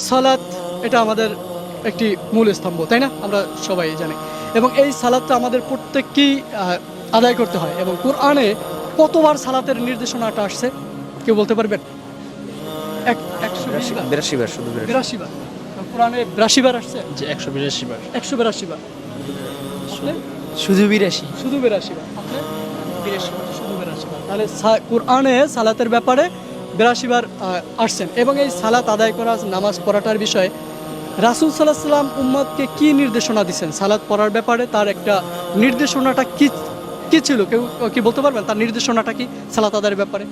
সালাত এটা আমাদের একটি মূল স্তম্ভ, তাই না? আমরা সবাই জানি। এবং এই সালাতটা আমাদের প্রত্যেককেই আদায় করতে হয়। এবং কোরআনে কতবার সালাতের নির্দেশনাটা আসছে কেউ বলতে পারবেন? 182 বার। 82 বার, শুধু 82। 82 বার। কোরআনে 82 বার আসছে। যে 182 বার। 182 বার। আসলে শুধু 82। শুধু 82 বার। আপনি 82 বার, শুধু 82 বার। তাহলে কোরআনে সালাতের ব্যাপারে 82 বার আসছেন। এবং এই সালাত আদায় করা, নামাজ পড়াটার বিষয়ে রাসূল সাল্লাল্লাহু আলাইহি ওয়াসাল্লাম উম্মতকে কি নির্দেশনা দিয়েছেন সালাত পড়ার ব্যাপারে? তার একটা নির্দেশনাটা কি কি ছিল? কেউ কি বলতে পারবেন তার নির্দেশনাটা কি সালাত আদায়ের ব্যাপারে?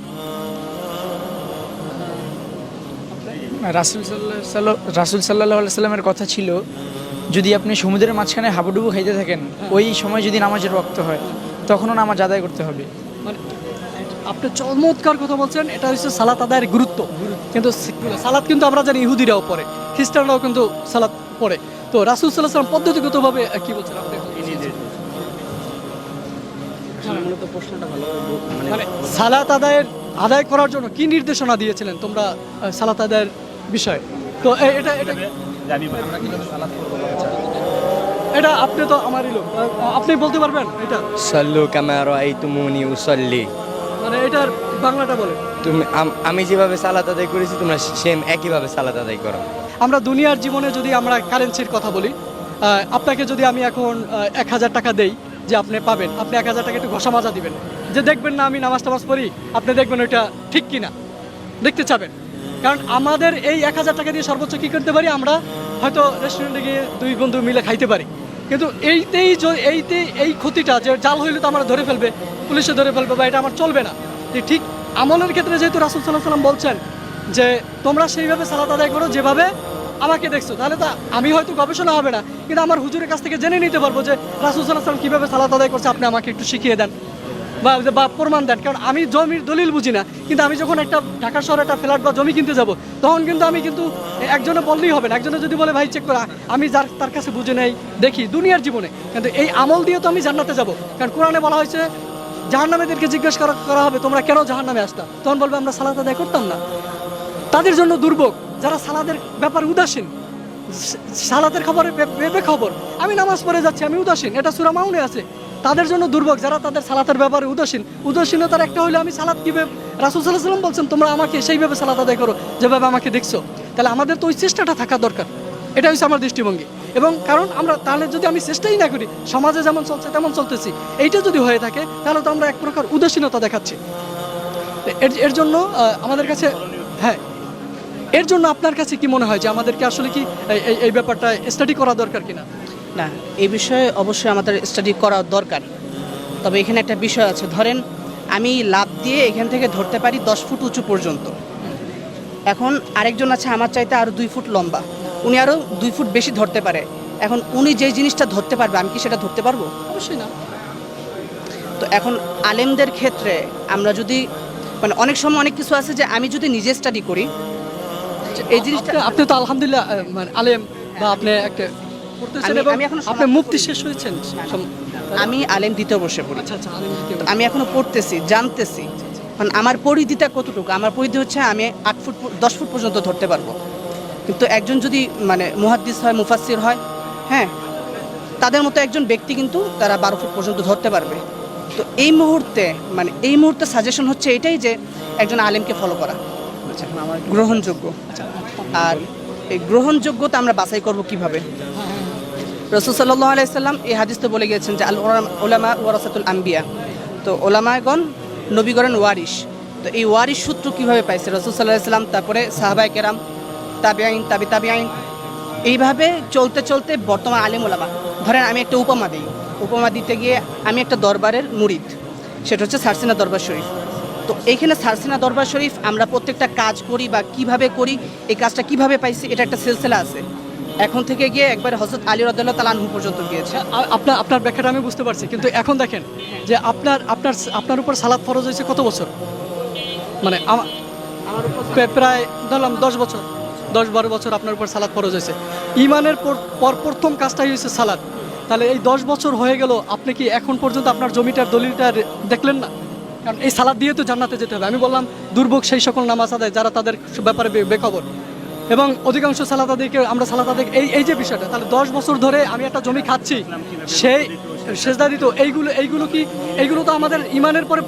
রাসূল সাল্লাল্লাহু আলাইহি সাল্লামের কথা ছিল, যদি আপনি সমুদ্রের মাঝখানে হাবুডুবু খাইতে থাকেন, ওই সময় যদি নামাজের ওয়াক্ত হয় তখনও নামাজ আদায় করতে হবে। মানে আপনি চমৎকার কথা বলছেন। এটা হচ্ছে সালাত আদায়ের গুরুত্ব। কিন্তু সালাত কিন্তু আমরা জানি ইহুদিরাও পড়ে, খ্রিস্টানরাও কিন্তু সালাত পড়ে। তো রাসূল সাল্লাল্লাহু আলাইহি ওয়াসাল্লাম পদ্ধতিগতভাবে কি বলছেন আপনি? মূলত প্রশ্নটা ভালো মানে সালাত আদায় করার জন্য কি নির্দেশনা দিয়েছিলেন তোমরা সালাত আদায়ের বিষয়ে? তো এটা এটা এটা আপনি তো আমারই লোক, আপনি বলতে পারবেন এটা? সাল্লু কামা রাআইতুমুনি উসাল্লি। মানে এটার বাংলাটা বলেন। তুমি আমি যেভাবে সালাত আদায় করেছি তোমরা সেম একইভাবে সালাত আদায় করো। আমরা দুনিয়ার জীবনে যদি আমরা কারেন্সির কথা বলি, আপনাকে যদি আমি এখন 1000 টাকা দেই যে আপনি পাবেন, আপনি 1000 টাকা একটু ঘষা মাজা দিবেন, যে দেখবেন না আমি নামাজ টামাজ পড়ি, আপনি দেখবেন ওইটা ঠিক কিনা দেখতে চাবেন। কারণ আমাদের এই 1000 টাকা দিয়ে সর্বোচ্চ কী করতে পারি, আমরা হয়তো রেস্টুরেন্টে গিয়ে 2 বন্ধু মিলে খাইতে পারি। কিন্তু এই ক্ষতিটা যে জাল হইলে তো আমরা ধরে ফেলবে, পুলিশে ধরে ফেলবে, বা এটা আমার চলবে না। ঠিক আমলের ক্ষেত্রে যেহেতু রাসূল সাল্লাল্লাহু আলাইহি ওয়াসাল্লাম বলছেন যে তোমরা সেইভাবে সালাত আদায় করো যেভাবে আমাকে দেখছো, তাহলে তো আমি হয়তো গবেষণা হবে না, কিন্তু আমার হুজুরের কাছ থেকে জেনে নিতে পারবো যে রাসূল সাল্লাল্লাহু আলাইহি ওয়াসাল্লাম কীভাবে সালাত আদায় করছে, আপনি আমাকে একটু শিখিয়ে দেন বা প্রমাণ দেন। কারণ আমি জমির দলিল বুঝি না, কিন্তু আমি যখন একটা ঢাকা শহরে একটা ফ্ল্যাট বা জমি কিনতে যাব, তখন কিন্তু আমি একজনে বললেই হবে না। একজনে যদি বলে ভাই চেক করা, আমি তার কাছে বুঝে নেই, দেখি দুনিয়ার জীবনে। কিন্তু এই আমল দিয়ে তো আমি জান্নাতে যাব। কারণ কোরআনে বলা হয়েছে জাহান্নামীদেরকে জিজ্ঞেস করা হবে তোমরা কেন জাহান্নামে আসতা, তখন বলবে আমরা সালাত আদায় করতাম না। তাদের জন্য দুর্ভোগ যারা সালাদের ব্যাপারে উদাসীন, সালাতের খবরে বেখবর। আমি নামাজ পড়ে যাচ্ছি, আমি উদাসীন, এটা সূরা মাউনে আছে। তাদের জন্য দুর্ভোগ যারা তাদের সালাতের ব্যাপারে উদাসীনতার একটা হলো আমি সালাত কীভাবে, রাসূল সাল্লাল্লাহু আলাইহি ওয়াসাল্লাম বলছেন তোমরা আমাকে সেইভাবে সালাত আদায় করো যেভাবে আমাকে দেখছো। তাহলে আমাদের তো ওই চেষ্টাটা থাকা দরকার। এটা হচ্ছে আমার দৃষ্টিভঙ্গি। এবং কারণ আমরা তাহলে যদি আমি চেষ্টাই না করি, সমাজে যেমন চলছে তেমন চলতেছি, এইটা যদি হয়ে থাকে তাহলে তো আমরা এক প্রকার উদাসীনতা দেখাচ্ছি। এর জন্য আমাদের কাছে, হ্যাঁ, এর জন্য আপনার কাছে কি মনে হয় যে আমাদেরকে আসলে কি এই ব্যাপারটা স্টাডি করা দরকার কিনা? না, এই বিষয়ে অবশ্যই আমাদের স্টাডি করা দরকার। তবে এখানে একটা বিষয় আছে, ধরেন আমি লাফ দিয়ে এখান থেকে ধরতে পারি 10 ফুট উঁচু পর্যন্ত। এখন আরেকজন আছে আমার চাইতে আরও 2 ফুট লম্বা, উনি আরও 2 ফুট বেশি ধরতে পারে। এখন উনি যেই জিনিসটা ধরতে পারবে আমি কি সেটা ধরতে পারবো? অবশ্যই না। তো এখন আলেমদের ক্ষেত্রে আমরা যদি মানে অনেক সময় অনেক কিছু আছে যে আমি যদি নিজে স্টাডি করি এই জিনিসটা, আপনি তো আলহামদুলিল্লাহ মানে আলেম, বা আপনি একটা পড়তেছেন এবং আপনি মুফতি শেষ হয়েছেন। আমি আলেম দ্বিতীয় বর্ষে পড়ি। আচ্ছা আচ্ছা, আলেম দ্বিতীয়। আমি এখনো পড়তেছি, জানতেছি। কারণ আমার পরিধিটা কতটুকু, আমার পরিধি হচ্ছে আমি 8 ফুট 10 ফুট পর্যন্ত ধরতে পারবো। কিন্তু একজন যদি মানে মুহাদ্দিস হয়, মুফাসসির হয়, হ্যাঁ, তাদের মতো একজন ব্যক্তি কিন্তু তারা 12 ফুট পর্যন্ত ধরতে পারবে। তো এই মুহূর্তে সাজেশন হচ্ছে এটাই যে একজন আলেমকে ফলো করা গ্রহণযোগ্য। আর এই গ্রহণযোগ্যতা আমরা বাছাই করব কিভাবে? রাসূল সাল্লাল্লাহু আলাইহি সাল্লাম এই হাদিসে বলে গিয়েছেন যে আল উলামা ওয়ারাসাতুল আম্বিয়া। তো ওলামাগণ নবীগণের ওয়ারিশ। তো এই ওয়ারিশ সূত্র কীভাবে পাইছে রাসূল সাল্লাল্লাহু আলাইহি সাল্লাম, তারপরে সাহাবায়ে কেরাম, তাবিঈন, তাবিঈন, এইভাবে চলতে চলতে বর্তমান আলেম ওলামা। ধরেন আমি একটা উপমা দিতে গিয়ে আমি একটা দরবারের মুরিদ, সেটা হচ্ছে সারসিনা দরবার শরীফ। তো এইখানে সারসিনা দরবার শরীফ আমরা প্রত্যেকটা কাজ করি বা কিভাবে করি, এই কাজটা কিভাবে পাইছি, এটা একটা সিলসিলা আছে। এখন থেকে গিয়ে একবার হযরত আলী রাদিয়াল্লাহু তাআলা আনহু পর্যন্ত গিয়েছে। আপনার ব্যাখ্যাটা আমি বুঝতে পারছি, কিন্তু এখন দেখেন যে আপনার উপর সালাত ফরজ হয়েছে কত বছর? মানে আমার উপর প্রায় ধরলাম 10-12 বছর আপনার উপর সালাত ফরজ হয়েছে। ঈমানের পর প্রথম কাজটাই হয়েছে সালাত। তাহলে এই 10 বছর হয়ে গেল, আপনি কি এখন পর্যন্ত আপনার জমিটার দলিলটা দেখলেন না? কারণ এই সালাত দিয়ে তো জান্নাতে যেতে হবে। আমি বললাম দুর্ভোগ সেই সকল নামাজ আদায় যারা তাদের ব্যাপারে বেখবর। এবং অধিকাংশ সালাত আদায়কে আমরা সালাত আদায় এই যে বিষয়টা, তাহলে 10 বছর ধরে আমি একটা জমি খাচ্ছি, সেই সেজদা দিত, এইগুলো তো আমাদের ইমানের পরে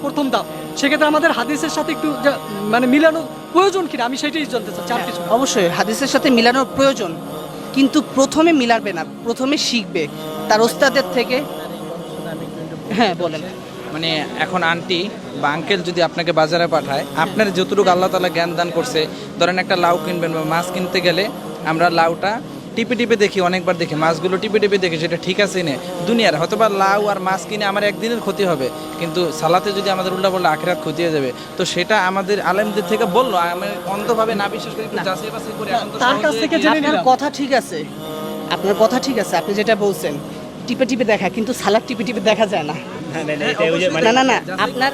প্রথম ধাপ। সেক্ষেত্রে আমাদের হাদিসের সাথে একটু মানে মিলানো প্রয়োজন কিনা, আমি সেটাই জানতে চাচ্ছি, আর কিছু না। অবশ্যই হাদিসের সাথে মিলানোর প্রয়োজন, কিন্তু প্রথমে মিলাবে না, প্রথমে শিখবে তার ওস্তাদের থেকে। হ্যাঁ বলেন। মানে এখন আন্টি বা আঙ্কেল যদি আপনাকে বাজারে পাঠায়, আপনার যতটুকু আল্লাহ তাআলা জ্ঞান দান করছে, ধরেন একটা লাউ কিনবেন বা মাছ কিনতে গেলে আমরা লাউটা টিপে টিপে দেখি, অনেকবার দেখি, মাছগুলো টিপে টিপে দেখি সেটা ঠিক আছে না দুনিয়ার, হয়তো বা লাউ আর মাছ কিনে আমার একদিনের ক্ষতি হবে, কিন্তু সালাতে যদি আমাদের উল্টা বললে আখিরাত ক্ষতি হয়ে যাবে। তো সেটা আমাদের আলেমদের থেকে বললো, আমি অন্ধভাবে না বিশ্বাস করি, একটু যাচাই বাছাই করে এখন তো তার কাছ সহজে থেকে গিয়ে- জেনে আপনার নিলাম। কথা ঠিক আছে, আপনার কথা ঠিক আছে, আপনি যেটা বলছেন টিপে টিপে দেখা, কিন্তু সালাদ টিপে টিপে দেখা যায় না। না না না, আপনার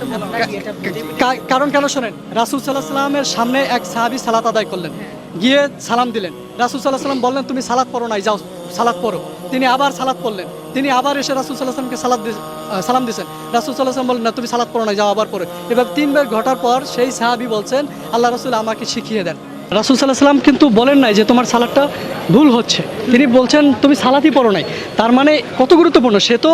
ইয়েটা বলুন। কারণ কেন শোনেন, রাসূল সাল্লাল্লাহু আলাইহি সাল্লামের সামনে এক সাহাবী সালাত আদায় করলেন, গিয়ে সালাম দিলেন। রাসূল সাল্লাল্লাহু আলাইহি সাল্লাম বললেন তুমি সালাত পড়ো নাই, যাও সালাত পড়ো। তিনি আবার সালাত পড়লেন, তিনি আবার এসে রাসূল সাল্লাল্লাহু আলাইহি সাল্লামকে সালাম দিয়েছেন। রাসূল সাল্লাল্লাহু আলাইহি সাল্লাম বললেন না তুমি সালাত পড়ো নাই, যাও আবার পড়ো। এবার 3 বার ঘটার পর সেই সাহাবী বলছেন আল্লাহ রাসূল আমাকে শিখিয়ে দেন। রাসূল সাল্লাল্লাহু আলাইহি সাল্লাম কিন্তু বলেন নাই যে তোমার সালাতটা ভুল হচ্ছে, তিনি বলছেন তুমি সালাতই পড়ো নাই। তার মানে কত গুরুত্বপূর্ণ, সে তো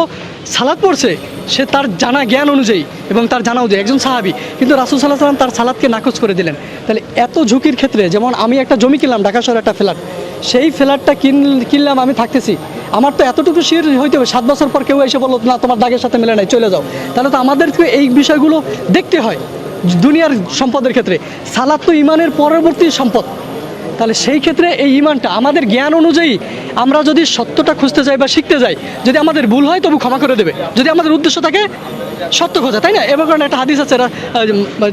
সালাত পড়ছে, সে তার জানা জ্ঞান অনুযায়ী এবং তার জানা অনুযায়ী একজন সাহাবী, কিন্তু রাসূল সাল্লাল্লাহু আলাইহি সাল্লাম তার সালাতকে নাকচ করে দিলেন। তাহলে এত ঝুঁকির ক্ষেত্রে, যেমন আমি একটা জমি কিনলাম ঢাকা শহরে একটা ফ্ল্যাট, সেই ফ্ল্যাটটা কিনলাম, আমি থাকতেছি, আমার তো এতটুকু শির হইতে হবে, 7 বছর পর কেউ এসে বললো না তোমার দাগের সাথে মেলে নাই, চলে যাও। তাহলে তো আমাদেরকে এই বিষয়গুলো দেখতে হয় দুনিয়ার সম্পদের ক্ষেত্রে। সালাত তো ইমানের পরবর্তী সম্পদ। তাহলে সেই ক্ষেত্রে এই ইমানটা আমাদের জ্ঞান অনুযায়ী আমরা যদি সত্যটা খুঁজতে যাই বা শিখতে যাই, যদি আমাদের ভুল হয় তবু ক্ষমা করে দেবে, যদি আমাদের উদ্দেশ্য থাকে সত্য খোঁজা, তাই না? এবং একটা হাদিস আছে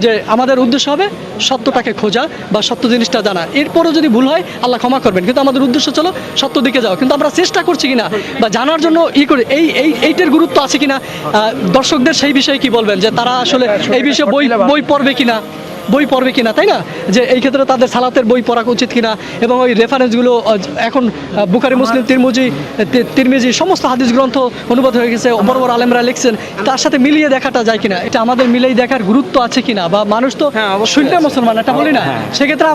যে আমাদের উদ্দেশ্য হবে সত্যটাকে খোঁজা বা সত্য জিনিসটা জানা, এরপরও যদি ভুল হয় আল্লাহ ক্ষমা করবেন, কিন্তু আমাদের উদ্দেশ্য চলো সত্য দিকে যাও। কিন্তু আমরা চেষ্টা করছি কিনা বা জানার জন্য করে এইটার গুরুত্ব আছে কিনা, দর্শকদের সেই বিষয়ে কি বলবেন, যে তারা আসলে এই বিষয়ে বই পড়বে কিনা, তাই না? যে এই ক্ষেত্রে তাদের সালাতের বই পড়া উচিত কিনা, এবং ওই রেফারেন্সগুলো এখন বুখারী, মুসলিম, তিরমিজি সমস্ত হাদিস গ্রন্থ অনুবাদ হয়ে গেছে, বড় বড় আলেমরা লিখছেন, তার সাথে মিলিয়ে দেখাটা যায় কিনা, এটা আমাদের মিলিয়ে দেখার গুরুত্ব আছে কিনা, বা মানুষ তো শুনলে মুসলমান এটা বলি না, সেক্ষেত্রে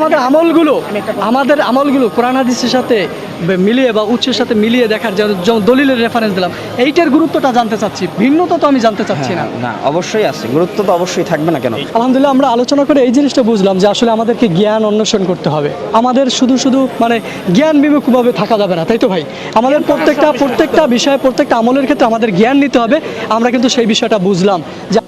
আমাদের আমলগুলো কোরআন হাদিসের সাথে মিলিয়ে বা উৎসের সাথে মিলিয়ে দেখার, যেমন দলিলের রেফারেন্স দিলাম, এইটার গুরুত্বটা জানতে চাচ্ছি, ভিন্নতা তো আমি জানতে চাচ্ছি না। না অবশ্যই আছে, গুরুত্ব তো অবশ্যই থাকবে না কেন। আলহামদুলিল্লাহ, আমরা আলোচনা করে এই জিনিসটা বুঝলাম যে আসলে আমাদেরকে জ্ঞান অন্বেষণ করতে হবে, আমাদের শুধু মানে জ্ঞান বিমুখভাবে থাকা যাবে না, তাই তো ভাই? আমাদের প্রত্যেকটা বিষয়ে প্রত্যেকটা আমলের ক্ষেত্রে আমাদের জ্ঞান নিতে হবে। আমরা কিন্তু সেই বিষয়টা বুঝলাম যে